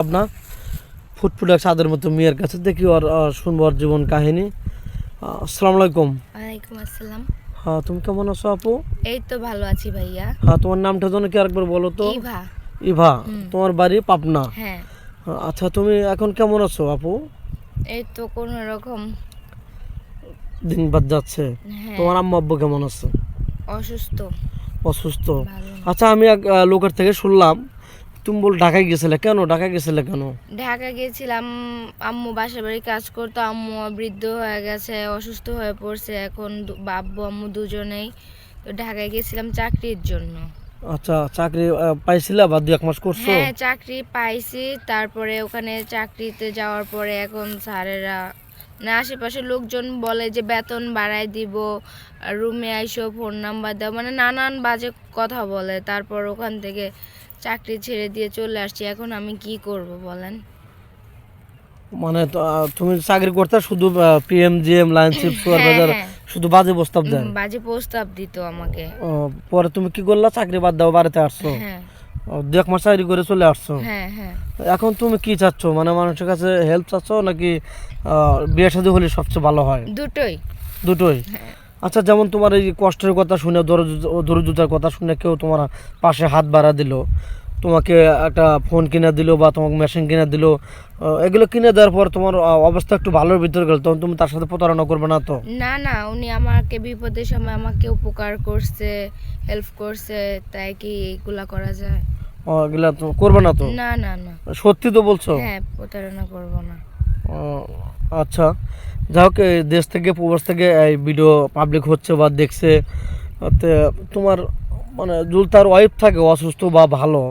আপনার ফুটফুটে চাঁদের মতো মেয়ের কাছে দেখি ওর শুনবো ওর জীবন কাহিনী। আসসালামু আলাইকুম। ওয়ালাইকুম আসসালাম। হ্যাঁ, তুমি কেমন আছো আপু? এই তো ভালো আছি ভাইয়া। হ্যাঁ, তোমার নামটা যেন কি আরেকবার বলো তো? ইভা। ইভা। তোমার বাড়ি পাবনা? হ্যাঁ। আচ্ছা, তুমি এখন কেমন আছো আপু? এই তো কোনো রকম। দিন বাদ যাচ্ছে। হ্যাঁ। তোমার আম্মা আব্বু কেমন আছে? অসুস্থ। অসুস্থ? ভালো না। আচ্ছা, আমি এক লোকের থেকে শুনলাম তুমি বল ঢাকায় গেছিলে কেন? ঢাকায় গেছিলে কেন? ঢাকা গেছিলাম, আম্মু বাসা বাড়ি কাজ করতো। আম্মু বৃদ্ধ হয়ে গেছে, অসুস্থ হয়ে পড়ছে এখন। আব্বু আম্মু দুজনেই। তো ঢাকায় গেছিলাম চাকরির জন্য। আচ্ছা, চাকরি পাইছিলা বা 2-1 মাস করছো? হ্যাঁ, চাকরি পাইছি। তারপরে ওখানে চাকরিতে যাওয়ার পরে এখন স্যারেরা না, আশেপাশের লোকজন বলে যে বেতন বাড়াই দিব, রুমে আইসো, ফোন নাম্বার দাও, মানে নানান বাজে কথা বলে। তারপর ওখান থেকে চাকরি ছেড়ে দিয়ে চলে আসছি। এখন আমি কি করব বলেন? মানে তুমি চাকরি করতে শুধু পিএমজিএম লাইন চিপ সুপারভাইজার হ্যাঁ। শুধু বাজে প্রস্তাব দেন? বাজে প্রস্তাব দিত আমাকে। পরে তুমি কি করলা? চাকরি বাদ দাও, বাড়িতে আসছো? হ্যাঁ 2-1 মাস চাকরি করে চলে আসছো? হ্যাঁ হ্যাঁ। এখন তুমি কি চাচ্ছ? মানে মানুষের কাছে হেল্প চাচ্ছ নাকি বিয়ে শাদী হলে সবচেয়ে ভালো হয়? দুটোই। দুটোই? হ্যাঁ। আচ্ছা, যেমন তোমার এই কষ্টের কথা শুনে, দরিদ্রতার কথা শুনে কেউ তোমার পাশে হাত বাড়া দিল, তোমাকে একটা ফোন কিনে দিল বা তোমাকে মেশিন কিনে দিল, এগুলো কিনে দেওয়ার পর তোমার অবস্থা একটু ভালোর ভিতরে গেল, তখন তুমি তার সাথে প্রতারণা করবে না তো? না না, উনি আমাকে বিপদের সময় আমাকে উপকার করছে, হেল্প করছে, তাই কি এইগুলা করা যায়? এগুলা তো করবে না তো? না না না। সত্যি তো বলছো? হ্যাঁ, প্রতারণা করব না। আহ, আচ্ছা, যাই হোক, এই দেশ থেকে প্রবাস থেকে এই ভিডিও পাবলিক হচ্ছে বা দেখছে, তে তোমার মানে যদি তার ওয়াইফ থাকে অসুস্থ বা ভালো,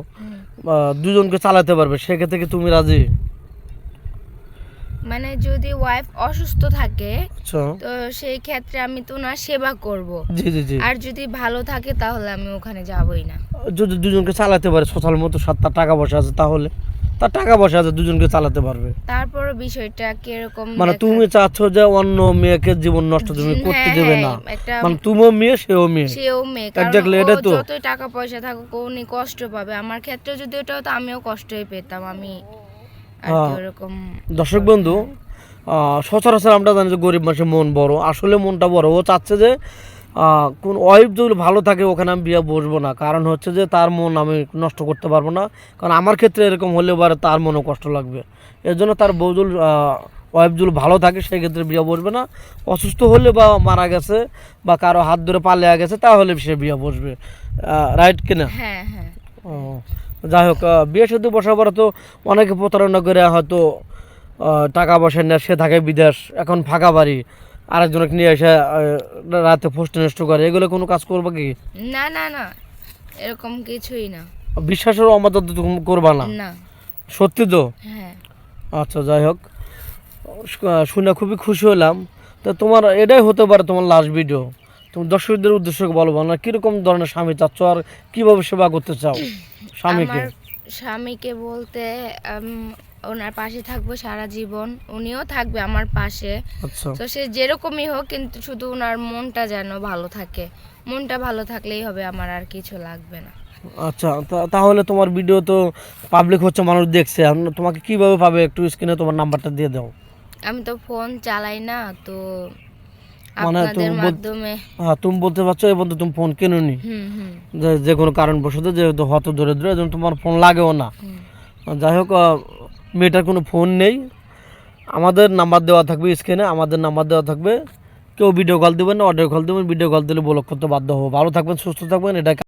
দুজনকে চালাতে পারবে, সেক্ষেত্রে কি তুমি রাজি? মানে যদি ওয়াইফ অসুস্থ থাকে, আচ্ছা। তো সেই ক্ষেত্রে আমি তো না সেবা করব। জি জি জি। আর যদি ভালো থাকে তাহলে আমি ওখানে যাবই না। যদি দুজনকে চালাতে পারে, সোশ্যাল মতো, তার টাকা পয়সা আছে, তাহলে তার টাকা পয়সা আছে, দুজনকে চালাতে পারবে। তারপরও বিষয়টা কিরকম মানে তুমি চাচ্ছ যে অন্য মেয়েকে জীবন নষ্ট তুমি করতে দেবে না? একটা মানে তুমিও মেয়ে, সেও মেয়ে। সেও মেয়ে, কারণ Exactly, ও এটা তো। যতই টাকা পয়সা থাকুক উনি কষ্ট পাবে। আমার ক্ষেত্রে যদি ওটা হতো আমিও কষ্টই পেতাম। আমি আর কি ওরকম। দর্শক বন্ধু, সচরাচর আমরা জানি যে গরিব মানুষের মন বড়, আসলে মনটা বড়। ও চাচ্ছে যে কোন ওয়াইফ যদি ভালো থাকে ওখানে আমি বিয়ে বসবো না, কারণ হচ্ছে যে তার মন আমি নষ্ট করতে পারবো না, কারণ আমার ক্ষেত্রে এরকম হলে এবারে তার মনও কষ্ট লাগবে। এর জন্য তার বউজুল ওয়াইফ যদি ভালো থাকে সেই ক্ষেত্রে বিয়ে বসবে না। অসুস্থ হলে বা মারা গেছে বা কারো হাত ধরে পালিয়ে গেছে তাহলে সে বিয়ে বসবে। রাইট কিনা? হ্যাঁ হ্যাঁ। ও, যাই হোক, বিয়ে সাথে বসার পরে তো অনেকে প্রতারণা করে হয়তো টাকা পয়সা নেয়, সে থাকে বিদেশ, এখন ফাঁকা বাড়ি, আরেকজনকে নিয়ে এসে রাতে ফষ্টি নষ্ট করে, এগুলো কোনো কাজ করবে কি? না না না, এরকম কিছুই না। বিশ্বাসের অমানত করবা না? না। সত্যি তো? হ্যাঁ। আচ্ছা, যাই হোক, শুনে খুবই খুশি হলাম। তো তোমার এটাই হতে পারে তোমার লাস্ট ভিডিও? তুমি দর্শকদের উদ্দেশ্যে বলবো না কীরকম ধরনের স্বামী চাচ্ছ আর কীভাবে সেবা করতে চাও স্বামীকে? আমার স্বামীকে বলতে ওনার পাশে থাকবো সারা জীবন, উনিও থাকবে আমার পাশে। আচ্ছা। তো সে যেরকমই হোক, কিন্তু শুধু ওনার মনটা যেন ভালো থাকে। মনটা ভালো থাকলেই হবে, আমার আর কিছু লাগবে না। আচ্ছা, তাহলে তোমার ভিডিও তো পাবলিক হচ্ছে, মানুষ দেখছে, তোমাকে কিভাবে পাবে? একটু স্ক্রিনে তোমার নাম্বারটা দিয়ে দাও। আমি তো ফোন চালাই না, তো মানে আপনাদের মাধ্যমে। হ্যাঁ, তুমি বলতে পারছো এবং তুমি ফোন কেনোনি, হুম হুম যে কোনো কারণবশত, যেহেতু হত দরিদ্র, এই জন্য তোমার ফোন লাগেও না। হুম। যাই হোক, মেয়েটার কোনো ফোন নেই, আমাদের নাম্বার দেওয়া থাকবে স্ক্রিনে, আমাদের নাম্বার দেওয়া থাকবে। কেউ ভিডিও কল দেবেন না, অডিও কল দেবেন। ভিডিও কল দিলে ব্লক করতে বাধ্য হবো। ভালো থাকবেন, সুস্থ থাকবেন, এটা